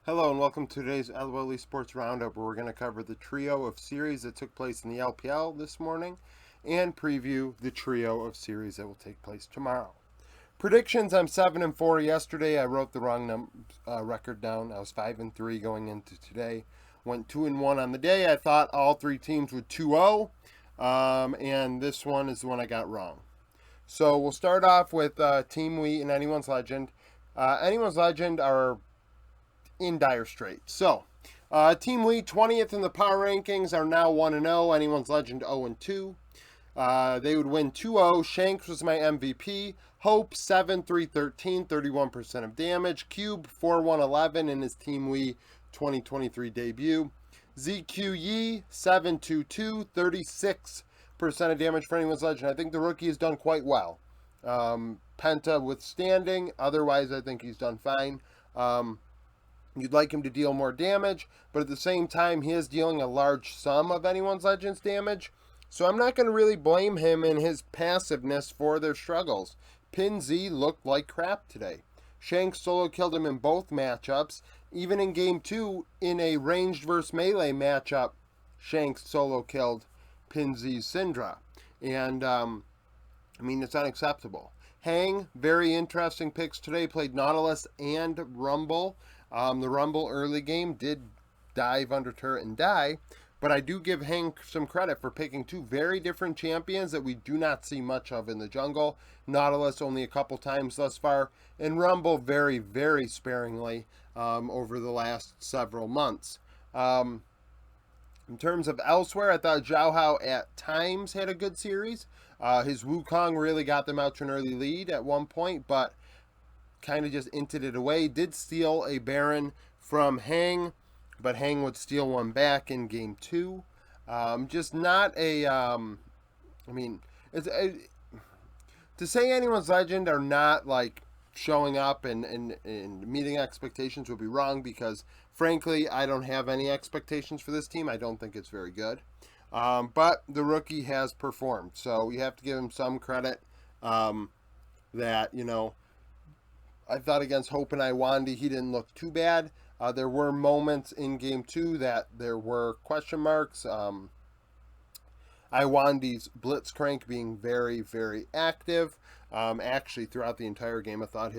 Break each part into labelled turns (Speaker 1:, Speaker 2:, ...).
Speaker 1: Hello and welcome to today's LOL Sports Roundup, where we're going to cover the trio of series that took place in the LPL this morning and preview the trio of series that will take place tomorrow. Predictions: I'm 7-4. Yesterday I wrote the wrong record down. I was 5-3 going into today. Went 2-1 on the day. I thought all three teams would 2-0, and this one is the one I got wrong. So we'll start off with Team Wheat and Anyone's Legend. Anyone's Legend are in dire straits. So, Team Wheat, 20th in the power rankings, are now 1-0. Anyone's Legend 0-2. They would win 2-0. Shanks was my MVP. Hope 7-3-13, 31% of damage. Cube 4-1-11 in his Team Wheat 2023 debut. ZQ Yi 7-2-2, 36% of damage for Anyone's Legend. I think the rookie has done quite well. Penta withstanding. Otherwise, I think he's done fine. You'd like him to deal more damage, but at the same time, he is dealing a large sum of Anyone's Legends damage. So I'm not going to really blame him in his passiveness for their struggles. Pin Z looked like crap today. Shanks solo killed him in both matchups. Even in Game 2, in a ranged versus melee matchup, Shanks solo killed Pin Z's Syndra. And, it's unacceptable. Hang, very interesting picks today. Played Nautilus and Rumble. The Rumble early game did dive under turret and die, but I do give Hang some credit for picking two very different champions that we do not see much of in the jungle. Nautilus only a couple times thus far, and Rumble very, very sparingly over the last several months. In terms of elsewhere, I thought Zhao Hao at times had a good series. His Wukong really got them out to an early lead at one point, but kind of just inted it away. Did steal a Baron from Hang, but Hang would steal one back in Game 2. Just not a... to say Anyone's Legend are not like showing up and meeting expectations would be wrong, because frankly I don't have any expectations for this team. I don't think it's very good, but the rookie has performed, so you have to give him some credit. That I thought against Hope and Iwandi he didn't look too bad. There were moments in Game 2 that there were question marks. Iwandi's Blitzcrank being very, very active. Actually, throughout the entire game, I thought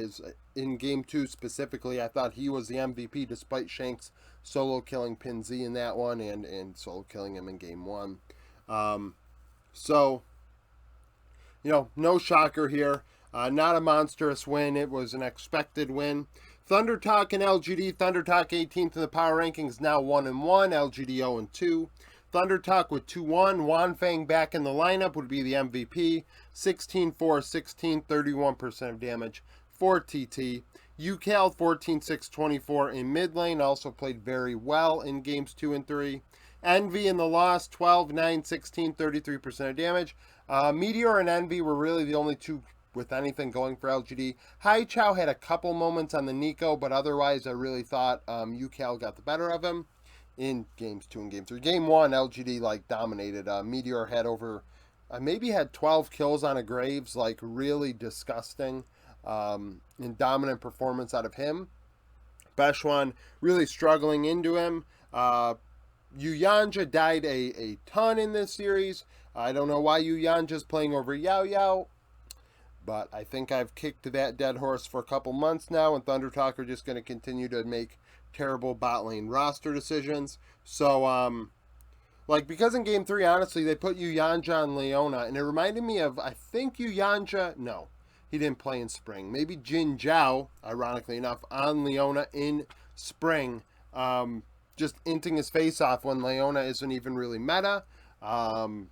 Speaker 1: in Game 2 specifically, I thought he was the MVP despite Shanks solo killing Pin Z in that one and solo killing him in Game 1. No shocker here. Not a monstrous win. It was an expected win. Thunder Talk and LGD. Thunder Talk 18th in the power rankings, now 1-1. LGD 0-2. Thunder Talk with 2-1. Wanfang back in the lineup would be the MVP. 16-4-16, 31% of damage for TT. UCal 14-6-24 in mid lane. Also played very well in games 2 and 3. Envy in the loss, 12-9-16, 33% of damage. Meteor and Envy were really the only two with anything going for LGD. Haichao had a couple moments on the Nico, but otherwise I really thought UCal got the better of him in games 2 and game 3. Game 1, LGD dominated. Meteor had maybe had 12 kills on a Graves, really disgusting and dominant performance out of him. Bechuan really struggling into him. Yuyanja died a ton in this series. I don't know why Yuyanja's playing over Yao Yao, but I think I've kicked that dead horse for a couple months now, and Thunder Talk are just going to continue to make terrible bot lane roster decisions. So, because in Game 3, honestly, they put Yuyanja on Leona, and it reminded me of, I think Yuyanja, no, he didn't play in Spring. Maybe Jin Zhao, ironically enough, on Leona in Spring, just inting his face off when Leona isn't even really meta. And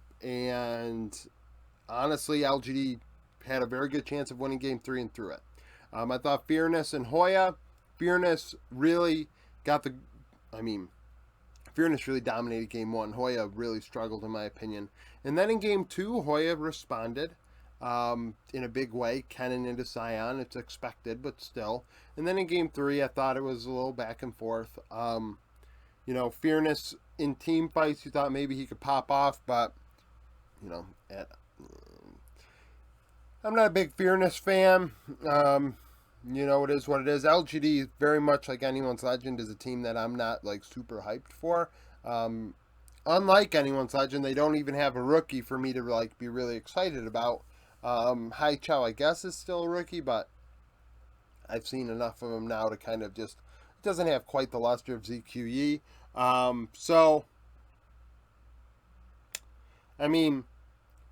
Speaker 1: honestly, LGD had a very good chance of winning Game 3 and through it. I thought Fearness and Hoya, Fearness really Fearness really dominated Game 1. Hoya really struggled in my opinion. And then in Game 2, Hoya responded in a big way. Kennen into Sion, it's expected, but still. And then in Game 3, I thought it was a little back and forth. Fearness in team fights, you thought maybe he could pop off, but I'm not a big Fearness fan. it is what it is. LGD, very much like Anyone's Legend, is a team that I'm not like super hyped for. Um, Unlike Anyone's Legend, they don't even have a rookie for me to like be really excited about. Hai Chow, I guess, is still a rookie, but I've seen enough of him now to kind of just doesn't have quite the luster of ZQE. So I mean,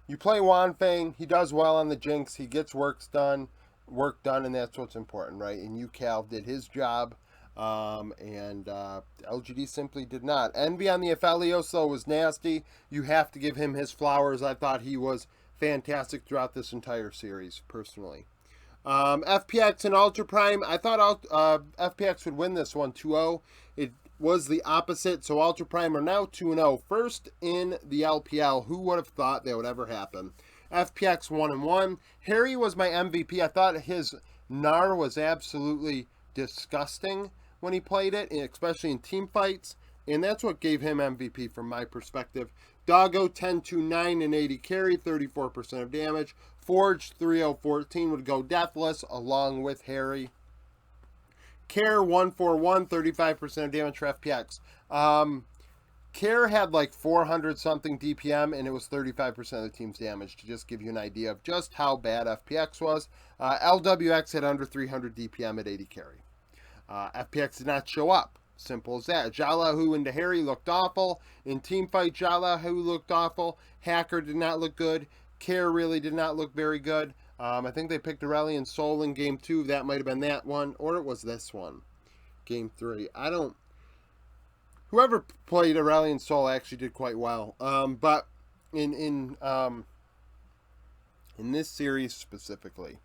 Speaker 1: you play Wanfeng, he does well on the Jinx, he gets work done, and that's what's important, right? And UCal did his job. And LGD simply did not. Envy on the Aphelios, though, was nasty. You have to give him his flowers. I thought he was fantastic throughout this entire series, personally. FPX and Ultra Prime, I thought FPX would win this one 2-0. It was the opposite, so Ultra Prime are now 2-0. First in the LPL. Who would have thought that would ever happen? FPX 1-1. Harry was my MVP. I thought his Gnar was absolutely disgusting when he played it, especially in team fights, and that's what gave him MVP from my perspective. Doggo 10-2-9 and 80 carry, 34% of damage. Forge 3-0-14 would go deathless along with Harry. Care 1-4-1, 35% of damage for FPX. Care had like 400 something DPM and it was 35% of the team's damage, to just give you an idea of just how bad FPX was. LWX had under 300 DPM at 80 carry. FPX did not show up. Simple as that. Jalahu and Harry looked awful. In teamfight, Jalahu looked awful. Hacker did not look good. Care really did not look very good. I think they picked Aurelion Sol in game 2. That might have been that one, or it was this one. Game 3. Whoever played Aurelion Sol actually did quite well. But in this series specifically,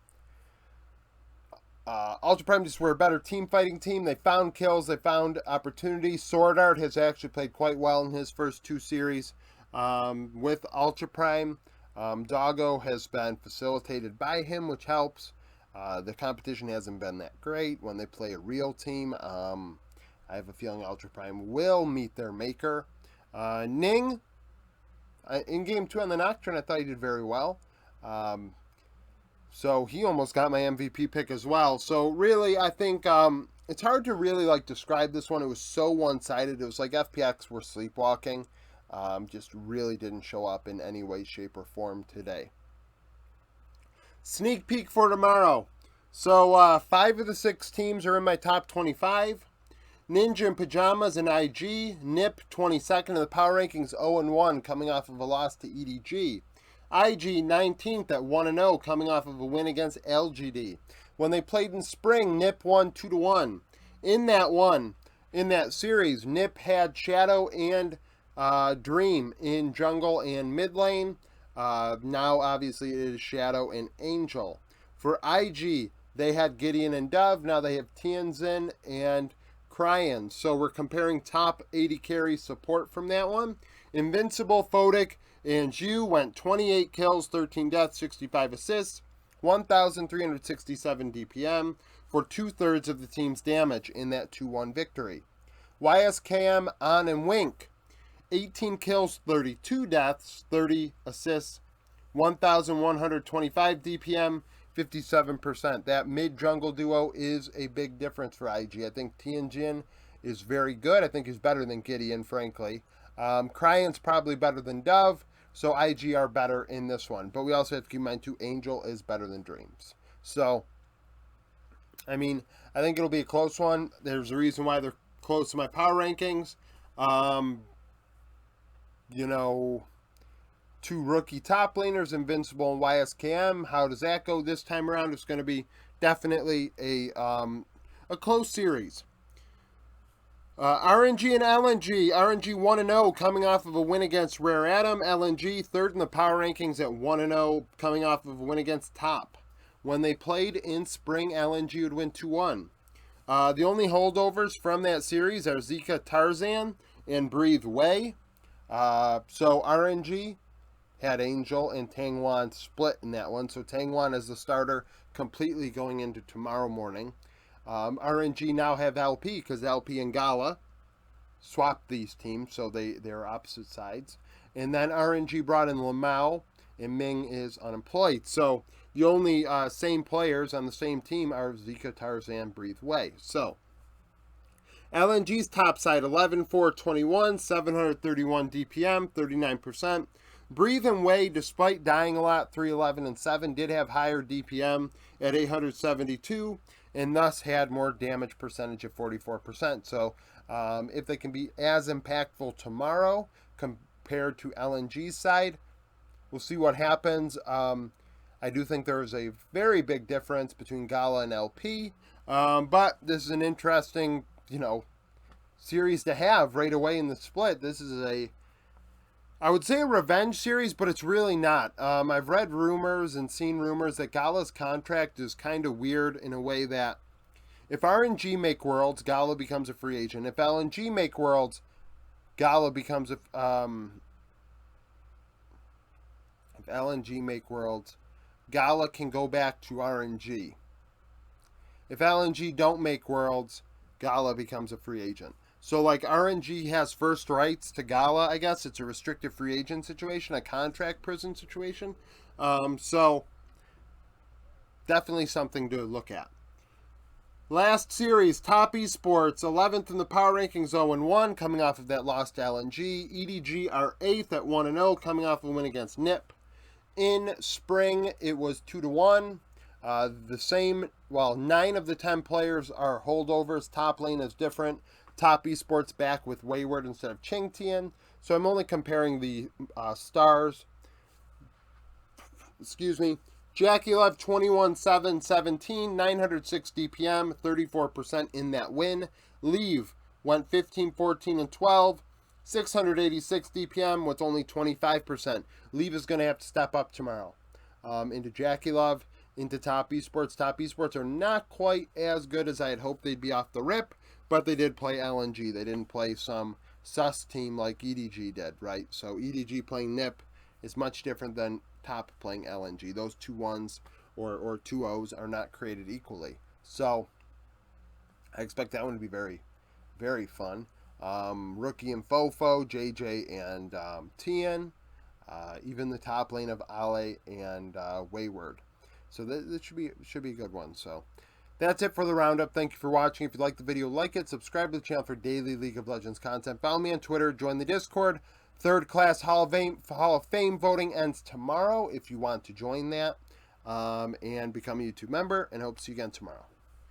Speaker 1: Ultra Prime just were a better team fighting team. They found kills, they found opportunities. Sword Art has actually played quite well in his first 2 series with Ultra Prime. Doggo has been facilitated by him, which helps. The competition hasn't been that great when they play a real team. I have a feeling Ultra Prime will meet their maker. Ning, in game 2 on the Nocturne, I thought he did very well. So he almost got my MVP pick as well. So really, I think it's hard to really like describe this one. It was so one-sided. It was like FPX were sleepwalking. Just really didn't show up in any way, shape, or form today. Sneak peek for tomorrow. So 5 of the 6 teams are in my top 25. Ninja in Pajamas and IG. Nip 22nd in the power rankings, 0-1, coming off of a loss to EDG. IG 19th at 1-0, coming off of a win against LGD. When they played in spring, Nip won 2-1. In that series, Nip had Shadow and Dream in jungle and mid lane. Now, obviously, it is Shadow and Angel. For IG, they had Gideon and Dove. Now they have Tianzin and Cryan. So we're comparing top 80 carry support from that one. Invincible, Photic, and Zhu went 28 kills, 13 deaths, 65 assists, 1,367 DPM for 2/3 of the team's damage in that 2-1 victory. YSKM, On, and Wink, 18 kills, 32 deaths, 30 assists, 1,125 DPM, 57%. That mid-jungle duo is a big difference for IG. I think Tianjin is very good. I think he's better than Gideon, frankly. Cryan's probably better than Dove, so IG are better in this one. But we also have to keep in mind, too, Angel is better than Dreams. So, I mean, I think it'll be a close one. There's a reason why they're close to my power rankings. You know, 2 rookie top laners, Invincible and YSKM. How does that go this time around? It's going to be definitely a close series. RNG and LNG. RNG 1-0, coming off of a win against Rare Atom. LNG 3rd in the power rankings at 1-0, coming off of a win against Top. When they played in spring, LNG would win 2-1. The only holdovers from that series are Zika Tarzan and Breathe Way. So RNG had Angel and Tangwan split in that one. So Tangwan is the starter completely going into tomorrow morning. RNG now have LP because LP and Gala swapped these teams, so they're opposite sides. And then RNG brought in Lamau and Ming is unemployed. So the only same players on the same team are Zika, Tarzan, Breathe Wei. So LNG's top side 11-4-21, 731 DPM, 39%. Breathe and Wei, despite dying a lot, 311-7, did have higher DPM at 872, and thus had more damage percentage at 44%. So if they can be as impactful tomorrow compared to LNG's side, we'll see what happens. I do think there is a very big difference between Gala and LP, but this is an interesting, series to have right away in the split. This is I would say a revenge series, but it's really not. I've read rumors and seen rumors that Gala's contract is kind of weird in a way that if RNG make Worlds, Gala becomes a free agent. If LNG make Worlds, Gala becomes a... if LNG make Worlds, Gala can go back to RNG. If LNG don't make Worlds, Gala becomes a free agent. So, like, RNG has first rights to Gala, I guess. It's a restricted free agent situation, a contract prison situation. So, definitely something to look at. Last series, Top Esports, 11th in the power rankings, 0-1, coming off of that loss to LNG. EDG are 8th at 1-0, coming off a win against NIP. In spring, it was 2-1. The same, 9 of the 10 players are holdovers. Top lane is different. Top Esports back with Wayward instead of Ching Tian. So I'm only comparing the stars. Excuse me. JackeyLove 21-7-17, 906 DPM, 34% in that win. Leave went 15-14-12, 686 DPM with only 25%. Leave is going to have to step up tomorrow. Into JackeyLove, into Top Esports. Top Esports are not quite as good as I had hoped they'd be off the rip, but they did play LNG. They didn't play some sus team like EDG did, right? So EDG playing NIP is much different than Top playing LNG. Those 2-1s or 2-0s are not created equally. So I expect that one to be very, very fun. Rookie and Fofo, JJ and Tian, even the top lane of Ale and Wayward. So that should be a good one. So that's it for the roundup. Thank you for watching. If you like the video, like it. Subscribe to the channel for daily League of Legends content. Follow me on Twitter. Join the Discord. Third class Hall of Fame voting ends tomorrow if you want to join that and become a YouTube member. And hope to see you again tomorrow.